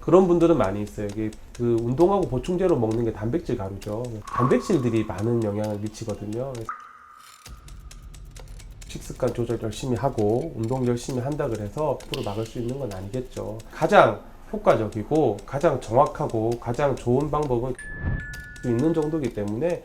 그런 분들은 많이 있어요. 이게 그 운동하고 보충제로 먹는 게 단백질 가루죠. 단백질들이 많은 영향을 미치거든요. 식습관 조절 열심히 하고 운동 열심히 한다 그래서 100% 막을 수 있는 건 아니겠죠. 가장 효과적이고 가장 정확하고 가장 좋은 방법은 있는 정도이기 때문에.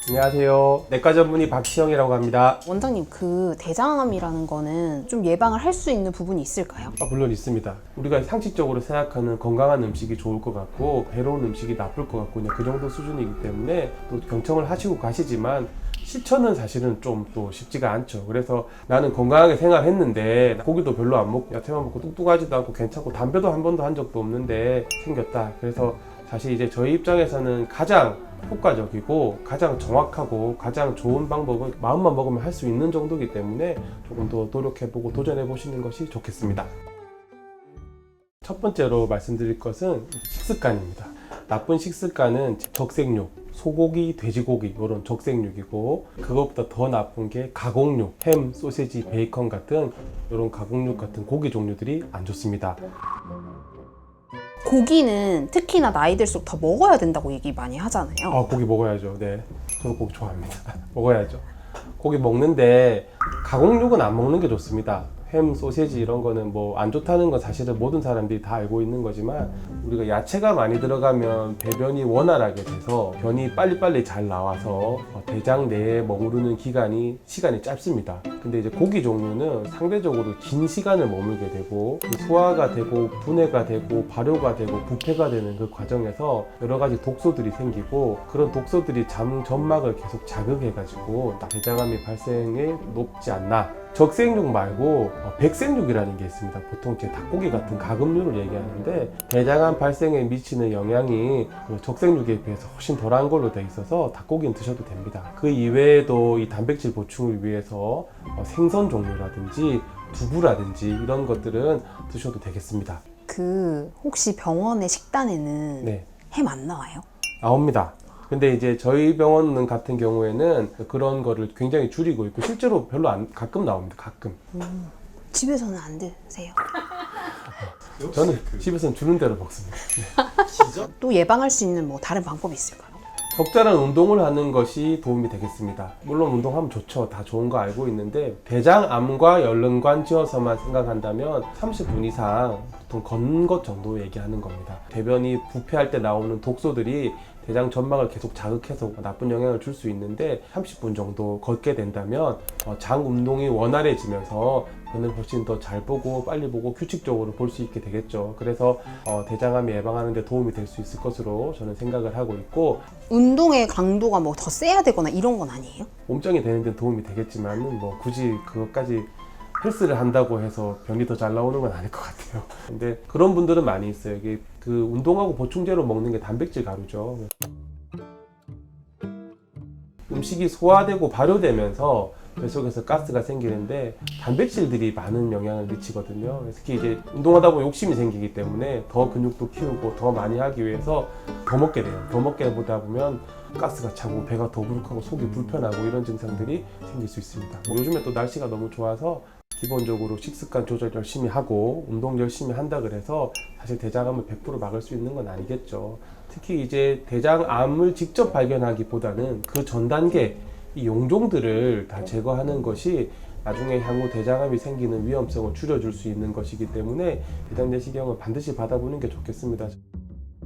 안녕하세요. 내과 전문의 박시영이라고 합니다. 원장님, 그 대장암이라는 거는 좀 예방을 할 수 있는 부분이 있을까요? 물론 있습니다. 우리가 상식적으로 생각하는 건강한 음식이 좋을 것 같고 해로운 음식이 나쁠 것 같고 그냥 그 정도 수준이기 때문에 또 경청을 하시고 가시지만 실천은 사실은 좀 또 쉽지가 않죠. 그래서 나는 건강하게 생활했는데 고기도 별로 안 먹고 야채만 먹고 뚱뚱하지도 않고 괜찮고 담배도 한 번도 한 적도 없는데 생겼다. 그래서 사실 이제 저희 입장에서는 가장 효과적이고 가장 정확하고 가장 좋은 방법은 마음만 먹으면 할 수 있는 정도이기 때문에 조금 더 노력해보고 도전해보시는 것이 좋겠습니다. 첫 번째로 말씀드릴 것은 식습관입니다. 나쁜 식습관은 적색육, 소고기, 돼지고기 이런 적색육이고, 그것보다 더 나쁜 게 가공육, 햄, 소시지, 베이컨 같은 이런 가공육 같은 고기 종류들이 안 좋습니다. 고기는 특히나 나이 들수록 더 먹어야 된다고 얘기 많이 하잖아요. 고기 먹어야죠. 네, 저도 고기 좋아합니다. 먹어야죠. 고기 먹는데 가공육은 안 먹는 게 좋습니다. 햄, 소시지 이런 거는 뭐 안 좋다는 건 사실은 모든 사람들이 다 알고 있는 거지만, 우리가 야채가 많이 들어가면 배변이 원활하게 돼서 변이 빨리빨리 잘 나와서 대장 내에 머무르는 시간이 짧습니다. 근데 이제 고기 종류는 상대적으로 긴 시간을 머물게 되고 소화가 되고 분해가 되고 발효가 되고 부패가 되는 그 과정에서 여러 가지 독소들이 생기고, 그런 독소들이 점막을 계속 자극해가지고 대장암이 발생이 높지 않나. 적색육 말고 백색육이라는 게 있습니다. 보통 제 닭고기 같은 가금류를 얘기하는데 대장암 발생에 미치는 영향이 적색육에 비해서 훨씬 덜한 걸로 되어 있어서 닭고기는 드셔도 됩니다. 그 이외에도 이 단백질 보충을 위해서 생선 종류라든지 두부라든지 이런 것들은 드셔도 되겠습니다. 혹시 병원의 식단에는 네, 햄 안 나와요? 나옵니다. 근데 이제 저희 병원 같은 경우에는 그런 거를 굉장히 줄이고 있고, 실제로 별로 가끔 나옵니다. 가끔. 집에서는 안 드세요? 저는 집에서는 주는 대로 먹습니다. 또 예방할 수 있는 뭐 다른 방법이 있을까요? 적절한 운동을 하는 것이 도움이 되겠습니다. 물론 운동하면 좋죠. 다 좋은 거 알고 있는데, 대장암과 연륜관 지어서만 생각한다면 30분 이상 보통 걷는 것 정도 얘기하는 겁니다. 대변이 부패할 때 나오는 독소들이 대장 점막을 계속 자극해서 나쁜 영향을 줄 수 있는데, 30분 정도 걷게 된다면 장 운동이 원활해지면서 눈을 훨씬 더 잘 보고 빨리 보고 규칙적으로 볼 수 있게 되겠죠. 그래서 대장암 예방하는 데 도움이 될 수 있을 것으로 저는 생각을 하고 있고, 운동의 강도가 뭐 더 세야 되거나 이런 건 아니에요? 몸짱이 되는 데 도움이 되겠지만 뭐 굳이 그것까지 헬스를 한다고 해서 변이 더 잘 나오는 건 아닐 것 같아요. 근데 그런 분들은 많이 있어요. 이게 그 운동하고 보충제로 먹는 게 단백질 가루죠. 음식이 소화되고 발효되면서 뱃속에서 가스가 생기는데 단백질들이 많은 영향을 미치거든요. 특히 이제 운동하다 보면 욕심이 생기기 때문에 더 근육도 키우고 더 많이 하기 위해서 더 먹게 돼요. 더 먹게 보다 보면 가스가 차고 배가 더부룩하고 속이 불편하고 이런 증상들이 생길 수 있습니다. 요즘에 또 날씨가 너무 좋아서 기본적으로 식습관 조절 열심히 하고 운동 열심히 한다 그래서 사실 대장암을 100% 막을 수 있는 건 아니겠죠. 특히 이제 대장암을 직접 발견하기보다는 그 전 단계 이 용종들을 다 제거하는 것이 나중에 향후 대장암이 생기는 위험성을 줄여줄 수 있는 것이기 때문에 대장 내시경을 반드시 받아보는 게 좋겠습니다.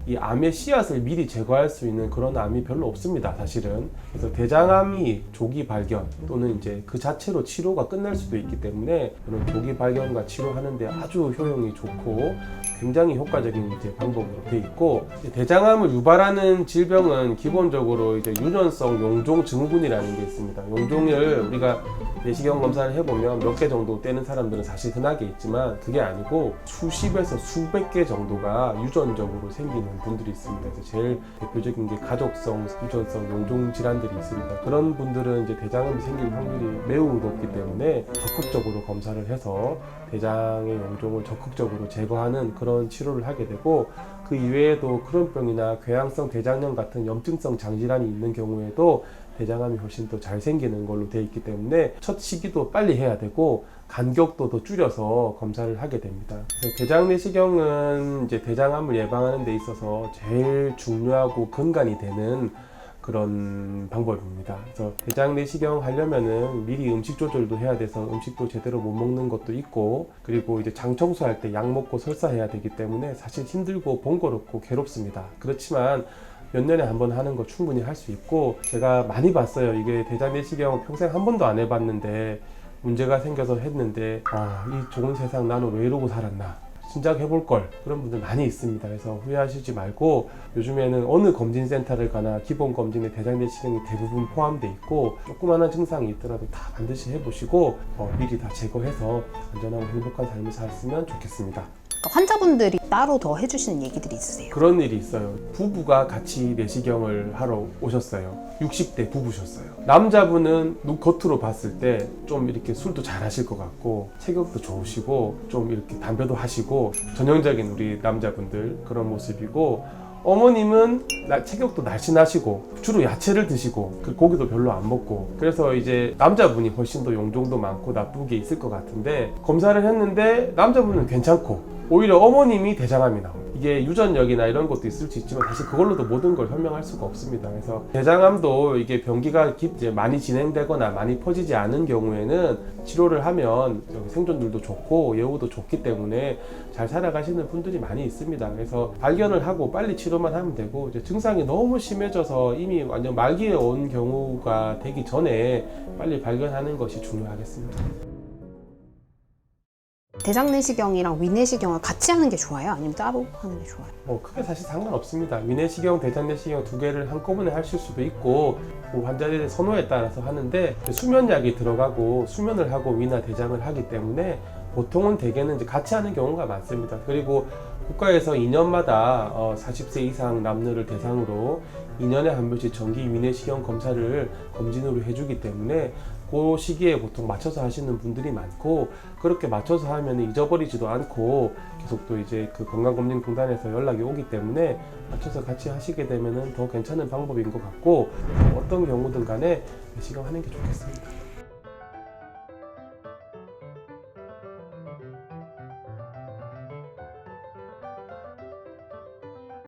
이 암의 씨앗을 미리 제거할 수 있는 그런 암이 별로 없습니다, 사실은. 그래서 대장암이 조기 발견 또는 이제 그 자체로 치료가 끝날 수도 있기 때문에 그런 조기 발견과 치료하는데 아주 효용이 좋고 굉장히 효과적인 이제 방법으로 되어 있고, 대장암을 유발하는 질병은 기본적으로 이제 유전성 용종 증후군이라는 게 있습니다. 용종을 우리가 내시경 검사를 해보면 몇 개 정도 떼는 사람들은 사실 흔하게 있지만 그게 아니고 수십에서 수백 개 정도가 유전적으로 생기는 분들이 있습니다. 그래서 제일 대표적인 게 가족성 유전성 용종 질환들이 있습니다. 그런 분들은 이제 대장암이 생길 확률이 매우 높기 때문에 적극적으로 검사를 해서 대장의 용종을 적극적으로 제거하는 그런 치료를 하게 되고, 그 이외에도 크론병이나 궤양성 대장염 같은 염증성 장질환이 있는 경우에도 대장암이 훨씬 더 잘 생기는 걸로 되어 있기 때문에 첫 시기도 빨리 해야 되고 간격도 줄여서 검사를 하게 됩니다. 그래서 대장 내시경은 이제 대장암을 예방하는 데 있어서 제일 중요하고 근간이 되는 그런 방법입니다. 그래서 대장 내시경 하려면은 미리 음식 조절도 해야 돼서 음식도 제대로 못 먹는 것도 있고, 그리고 이제 장 청소할 때 약 먹고 설사해야 되기 때문에 사실 힘들고 번거롭고 괴롭습니다. 그렇지만 몇 년에 한 번 하는 거 충분히 할 수 있고, 제가 많이 봤어요. 이게 대장 내시경 평생 한 번도 안 해봤는데 문제가 생겨서 했는데, 이 좋은 세상 나는 왜 이러고 살았나, 진작 해볼 걸, 그런 분들 많이 있습니다. 그래서 후회하시지 말고, 요즘에는 어느 검진센터를 가나 기본 검진에 대장 내시경이 대부분 포함되어 있고, 조그마한 증상이 있더라도 다 반드시 해보시고 미리 다 제거해서 안전하고 행복한 삶을 살았으면 좋겠습니다. 그러니까 환자분들이 따로 더 해주시는 얘기들이 있으세요? 그런 일이 있어요. 부부가 같이 내시경을 하러 오셨어요. 60대 부부셨어요. 남자분은 눈 겉으로 봤을 때 좀 이렇게 술도 잘 하실 것 같고, 체격도 좋으시고, 좀 이렇게 담배도 하시고, 전형적인 우리 남자분들 그런 모습이고, 어머님은 체격도 날씬하시고 주로 야채를 드시고 고기도 별로 안 먹고, 그래서 이제 남자분이 훨씬 더 용종도 많고 나쁘게 있을 것 같은데, 검사를 했는데 남자분은 괜찮고 오히려 어머님이 대장암이 나와요. 이게 유전력이나 이런 것도 있을 수 있지만 사실 그걸로도 모든 걸 설명할 수가 없습니다. 그래서 대장암도 이게 병기가 이제 많이 진행되거나 많이 퍼지지 않은 경우에는 치료를 하면 생존율도 좋고 예후도 좋기 때문에 잘 살아가시는 분들이 많이 있습니다. 그래서 발견을 하고 빨리 치료만 하면 되고, 이제 증상이 너무 심해져서 이미 완전 말기에 온 경우가 되기 전에 빨리 발견하는 것이 중요하겠습니다. 대장 내시경이랑 위내시경을 같이 하는 게 좋아요? 아니면 따로 하는 게 좋아요? 크게 사실 상관없습니다. 위내시경, 대장 내시경 두 개를 한꺼번에 하실 수도 있고, 환자들의 선호에 따라서 하는데, 수면약이 들어가고 수면을 하고 위나 대장을 하기 때문에 보통은 대개는 이제 같이 하는 경우가 많습니다. 그리고 국가에서 2년마다 40세 이상 남녀를 대상으로 2년에 한 번씩 정기 위내시경 검사를 검진으로 해주기 때문에 그 시기에 보통 맞춰서 하시는 분들이 많고, 그렇게 맞춰서 하면 잊어버리지도 않고 계속 또 이제 그 건강검진공단에서 연락이 오기 때문에 맞춰서 같이 하시게 되면 더 괜찮은 방법인 것 같고, 어떤 경우든 간에 내시경 하는 게 좋겠습니다.